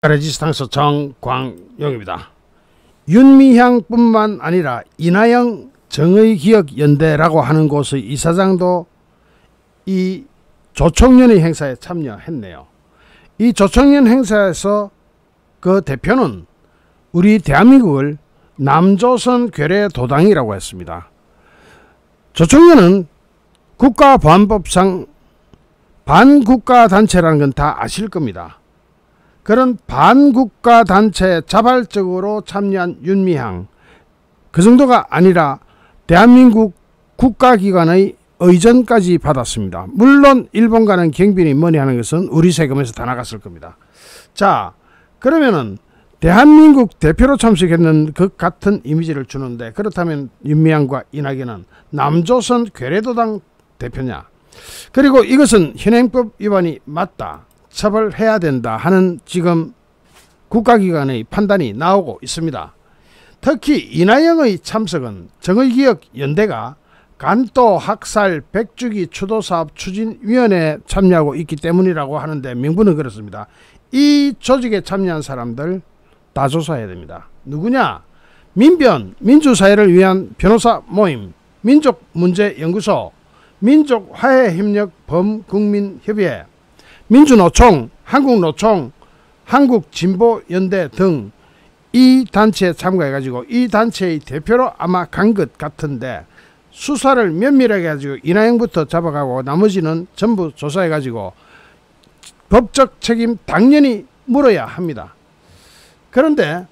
레지스탕스 정광용입니다. 윤미향뿐만 아니라 이나영 정의기억연대라고 하는 곳의 이사장도 이 조총련의 행사에 참여했네요. 이 조총련 행사에서 그 대표는 우리 대한민국을 남조선 괴뢰 도당이라고 했습니다. 조총련은 국가보안법상 반국가단체라는 건 다 아실 겁니다. 그런 반국가단체에 자발적으로 참여한 윤미향, 그 정도가 아니라 대한민국 국가기관의 의전까지 받았습니다. 물론 일본과는 경비니 뭐니 하는 것은 우리 세금에서 다 나갔을 겁니다. 자, 그러면은 대한민국 대표로 참석했는 그 같은 이미지를 주는데, 그렇다면 윤미향과 이낙연은 남조선 괴뢰도당 대표냐, 그리고 이것은 현행법 위반이 맞다, 처벌해야 된다 하는 지금 국가기관의 판단이 나오고 있습니다. 특히 이나영의 참석은 정의기억연대가 간도 학살 백주기 추도사업 추진위원회에 참여하고 있기 때문이라고 하는데, 명분은 그렇습니다. 이 조직에 참여한 사람들 다 조사해야 됩니다. 누구냐? 민변, 민주사회를 위한 변호사 모임, 민족문제연구소, 민족화해협력범국민협의회, 민주노총, 한국노총, 한국진보연대 등 이 단체에 참가해가지고 이 단체의 대표로 아마 간 것 같은데, 수사를 면밀하게 해가지고 이나영부터 잡아가고 나머지는 전부 조사해가지고 법적 책임 당연히 물어야 합니다. 그런데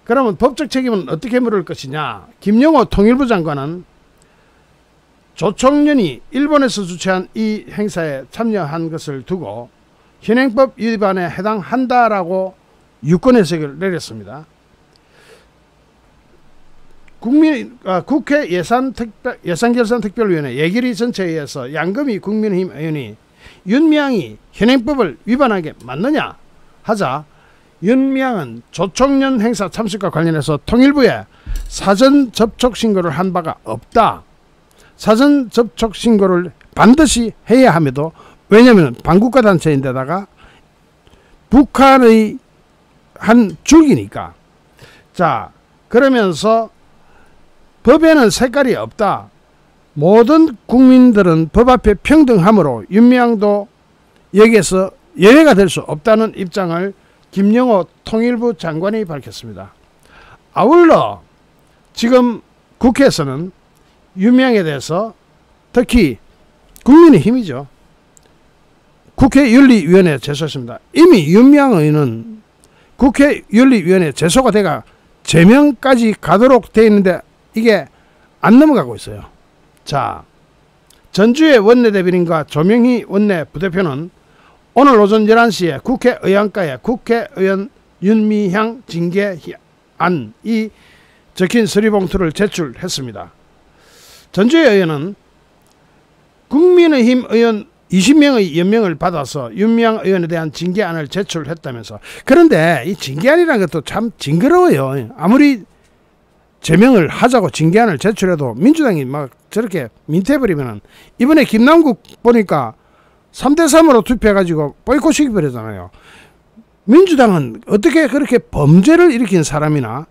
그러면 법적 책임은 어떻게 물을 것이냐? 김영호 통일부 장관은 조총련이 일본에서 주최한 이 행사에 참여한 것을 두고 현행법 위반에 해당한다라고 유권 해석을 내렸습니다. 국회 예산결산특별위원회 예결위 전체에 의해서 양금희 국민의힘 의원이 윤미향이 현행법을 위반한 게 맞느냐 하자, 윤미향은 조총련 행사 참석과 관련해서 통일부에 사전 접촉 신고를 한 바가 없다. 사전 접촉 신고를 반드시 해야 함에도, 왜냐하면 반국가 단체인데다가 북한의 한 줄기니까. 자, 그러면서 법에는 색깔이 없다. 모든 국민들은 법 앞에 평등하므로 윤미향도 여기에서 예외가 될 수 없다는 입장을 김영호 통일부 장관이 밝혔습니다. 아울러 지금 국회에서는 윤미향에 대해서, 특히 국민의힘이죠, 국회윤리위원회에 제소했습니다. 이미 윤미향 의원은 국회윤리위원회에 제소가 돼가 제명까지 가도록 되어 있는데 이게 안 넘어가고 있어요. 자, 전주의 원내대변인과 조명희 원내 부대표는 오늘 오전 11시에 국회의안가에 국회의원 윤미향 징계안이 적힌 서류봉투를 제출했습니다. 전주의 의원은 국민의힘 의원 20명의 연명을 받아서 윤미향 의원에 대한 징계안을 제출했다면서. 그런데 이 징계안이라는 것도 참 징그러워요. 아무리 제명을 하자고 징계안을 제출해도 민주당이 막 저렇게 민태버리면, 이번에 김남국 보니까 3대3으로 투표해가지고 보이콧 시켜버리잖아요. 민주당은 어떻게 그렇게 범죄를 일으킨 사람이나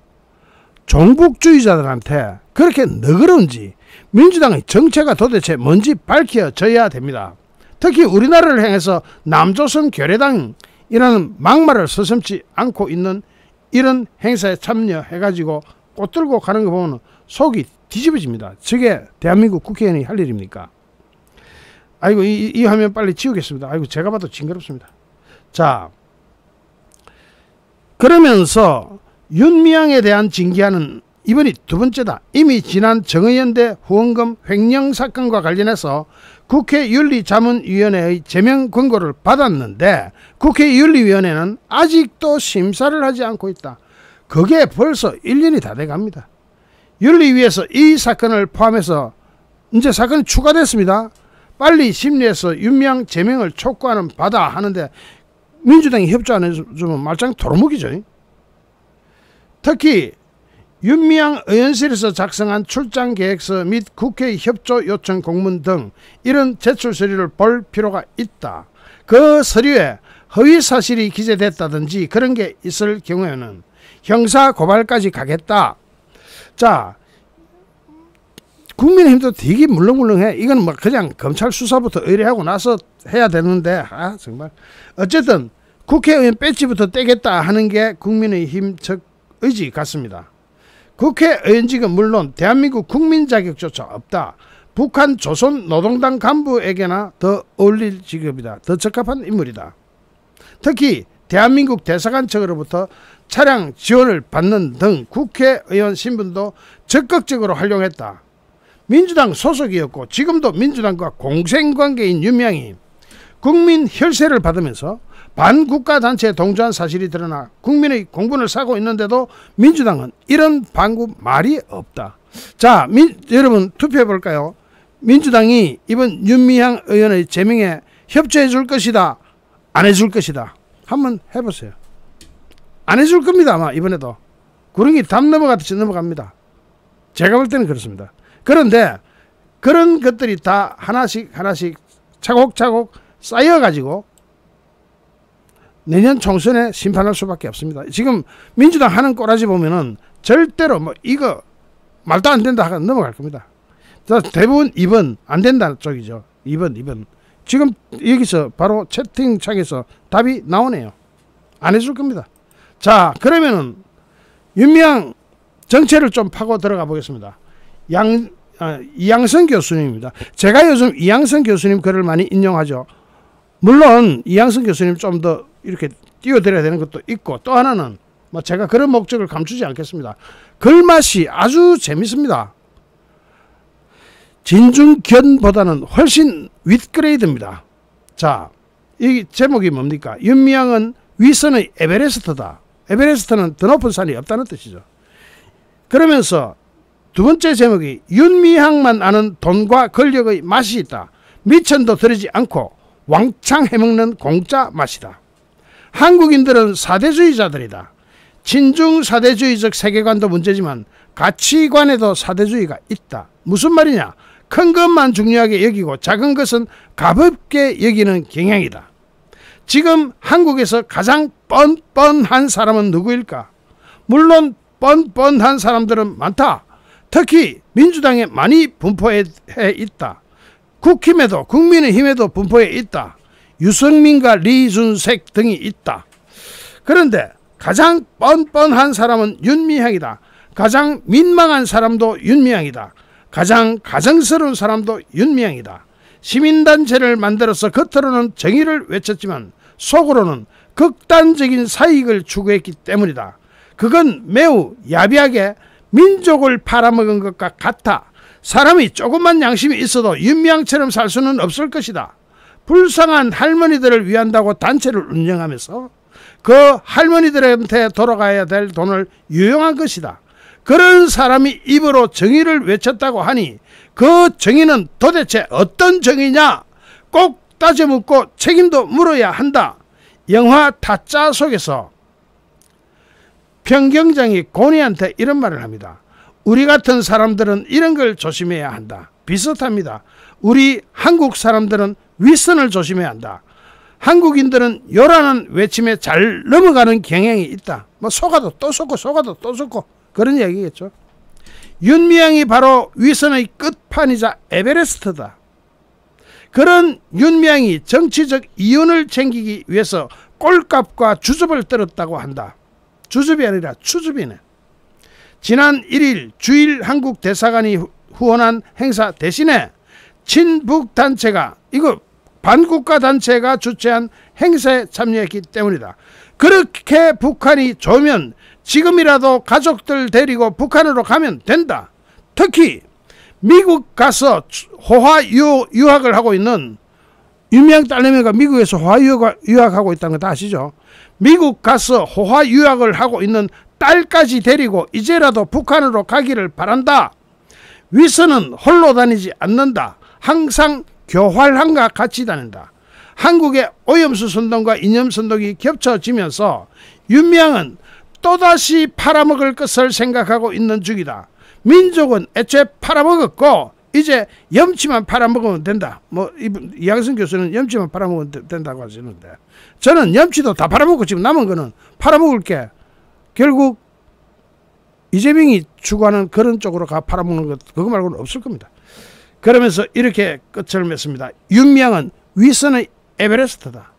종북주의자들한테 그렇게 너그러운지, 민주당의 정체가 도대체 뭔지 밝혀져야 됩니다. 특히 우리나라를 향해서 남조선 괴뢰당이라는 막말을 서슴지 않고 있는 이런 행사에 참여해가지고 꽃 들고 가는 거 보면 속이 뒤집어집니다. 저게 대한민국 국회의원이 할 일입니까? 아이고, 이 화면 빨리 지우겠습니다. 아이고, 제가 봐도 징그럽습니다. 자, 그러면서 윤미향에 대한 징계안은 이번이 두 번째다. 이미 지난 정의연대 후원금 횡령 사건과 관련해서 국회윤리자문위원회의 제명 권고를 받았는데 국회윤리위원회는 아직도 심사를 하지 않고 있다. 그게 벌써 1년이 다 돼갑니다. 윤리위에서 이 사건을 포함해서 이제 사건이 추가됐습니다. 빨리 심리해서 윤미향 제명을 촉구하는 바다 하는데 민주당이 협조 안 해주면 말짱 도루묵이죠. 특히 윤미향 의원실에서 작성한 출장계획서 및 국회 협조 요청 공문 등 이런 제출 서류를 볼 필요가 있다. 그 서류에 허위 사실이 기재됐다든지 그런 게 있을 경우에는 형사 고발까지 가겠다. 자, 국민의힘도 되게 물렁물렁해. 이건 뭐 그냥 검찰 수사부터 의뢰하고 나서 해야 되는데, 정말. 어쨌든 국회의원 배지부터 떼겠다 하는 게 국민의힘 측 의지 같습니다. 국회의원직은 물론 대한민국 국민 자격조차 없다. 북한 조선 노동당 간부에게나 더 어울릴 직업이다. 더 적합한 인물이다. 특히 대한민국 대사관 측으로부터 차량 지원을 받는 등 국회의원 신분도 적극적으로 활용했다. 민주당 소속이었고 지금도 민주당과 공생관계인 윤미향이 국민 혈세를 받으면서 반국가단체에 동조한 사실이 드러나 국민의 공분을 사고 있는데도 민주당은 이런 방구 말이 없다. 자, 여러분 투표해 볼까요? 민주당이 이번 윤미향 의원의 제명에 협조해 줄 것이다, 안 해줄 것이다. 한번 해보세요. 안 해줄 겁니다. 아마 이번에도 구렁이 담 넘어가듯이 넘어갑니다. 제가 볼 때는 그렇습니다. 그런데 그런 것들이 다 하나씩 차곡차곡 쌓여가지고 내년 총선에 심판할 수밖에 없습니다. 지금 민주당 하는 꼬라지 보면은 절대로 뭐 이거 말도 안 된다 하고 넘어갈 겁니다. 대부분 2번 안 된다는 쪽이죠. 2번. 지금 여기서 바로 채팅창에서 답이 나오네요. 안 해줄 겁니다. 자, 그러면은 윤미향 정체를 좀 파고 들어가 보겠습니다. 이양선 교수님입니다. 제가 요즘 이양선 교수님 글을 많이 인용하죠. 물론 이양선 교수님 좀 더 이렇게 띄워드려야 되는 것도 있고, 또 하나는 뭐 제가 그런 목적을 감추지 않겠습니다. 글맛이 아주 재밌습니다. 진중견보다는 훨씬 윗그레이드입니다. 자, 이 제목이 뭡니까? 윤미향은 위선의 에베레스트다. 에베레스트는 더 높은 산이 없다는 뜻이죠. 그러면서 두 번째 제목이 윤미향만 아는 돈과 권력의 맛이 있다. 미천도 들이지 않고 왕창 해먹는 공짜 맛이다. 한국인들은 사대주의자들이다. 친중 사대주의적 세계관도 문제지만 가치관에도 사대주의가 있다. 무슨 말이냐? 큰 것만 중요하게 여기고 작은 것은 가볍게 여기는 경향이다. 지금 한국에서 가장 뻔뻔한 사람은 누구일까? 물론 뻔뻔한 사람들은 많다. 특히 민주당에 많이 분포해 있다. 국힘에도 국민의힘에도 분포해 있다. 유승민과 리준색 등이 있다. 그런데 가장 뻔뻔한 사람은 윤미향이다. 가장 민망한 사람도 윤미향이다. 가장 가정스러운 사람도 윤미향이다. 시민단체를 만들어서 겉으로는 정의를 외쳤지만 속으로는 극단적인 사익을 추구했기 때문이다. 그건 매우 야비하게 민족을 팔아먹은 것과 같아. 사람이 조금만 양심이 있어도 윤미향처럼 살 수는 없을 것이다. 불쌍한 할머니들을 위한다고 단체를 운영하면서 그 할머니들한테 돌아가야 될 돈을 유용한 것이다. 그런 사람이 입으로 정의를 외쳤다고 하니 그 정의는 도대체 어떤 정의냐? 꼭 따져 묻고 책임도 물어야 한다. 영화 타짜 속에서 평경장이 고니한테 이런 말을 합니다. 우리 같은 사람들은 이런 걸 조심해야 한다. 비슷합니다. 우리 한국 사람들은 윗선을 조심해야 한다. 한국인들은 요라는 외침에 잘 넘어가는 경향이 있다. 뭐 속아도 또 속고 속아도 또 속고 그런 이야기겠죠. 윤미향이 바로 위선의 끝판이자 에베레스트다. 그런 윤미향이 정치적 이윤을 챙기기 위해서 꼴값과 주접을 떨었다고 한다. 주접이 아니라 추접이네. 지난 1일 주일 한국 대사관이 후원한 행사 대신에 친북 단체가 이거 반국가 단체가 주최한 행사에 참여했기 때문이다. 그렇게 북한이 좋으면 지금이라도 가족들 데리고 북한으로 가면 된다. 특히 미국 가서 호화 유학을 하고 있는 윤미향 딸내미가 미국에서 호화 유학하고 있다는 거 다 아시죠? 미국 가서 호화 유학을 하고 있는 딸까지 데리고 이제라도 북한으로 가기를 바란다. 위선은 홀로 다니지 않는다. 항상 교활함과 같이 다닌다. 한국의 오염수 선동과 이념 선동이 겹쳐지면서 윤미향은 또다시 팔아먹을 것을 생각하고 있는 중이다. 민족은 애초에 팔아먹었고 이제 염치만 팔아먹으면 된다. 뭐 이학선 교수는 염치만 팔아먹으면 된다고 하시는데, 저는 염치도 다 팔아먹고 지금 남은 거는 팔아먹을 게 결국 이재명이 추구하는 그런 쪽으로 가 팔아먹는 것, 그거 말고는 없을 겁니다. 그러면서 이렇게 끝을 맺습니다. 윤미향은 위선의 에베레스트다.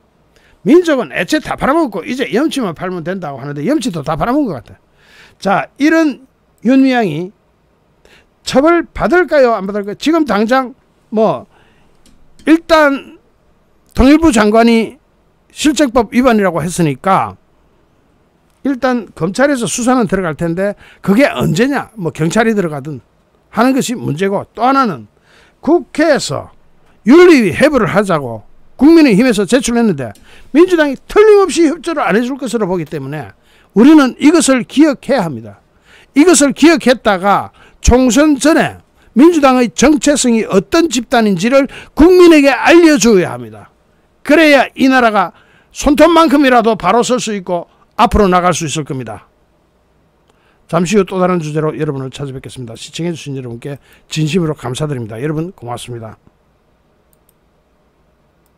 민족은 애초에 다 팔아먹고 이제 염치만 팔면 된다고 하는데 염치도 다 팔아먹은 것 같아. 자, 이런 윤미향이 처벌 받을까요, 안 받을까요? 지금 당장 뭐 일단 통일부 장관이 실정법 위반이라고 했으니까 일단 검찰에서 수사는 들어갈 텐데 그게 언제냐, 뭐 경찰이 들어가든 하는 것이 문제고, 또 하나는 국회에서 윤리위 해부를 하자고 국민의힘에서 제출했는데 민주당이 틀림없이 협조를 안 해줄 것으로 보기 때문에 우리는 이것을 기억해야 합니다. 이것을 기억했다가 총선 전에 민주당의 정체성이 어떤 집단인지를 국민에게 알려줘야 합니다. 그래야 이 나라가 손톱만큼이라도 바로 설 수 있고 앞으로 나갈 수 있을 겁니다. 잠시 후 또 다른 주제로 여러분을 찾아뵙겠습니다. 시청해주신 여러분께 진심으로 감사드립니다. 여러분 고맙습니다.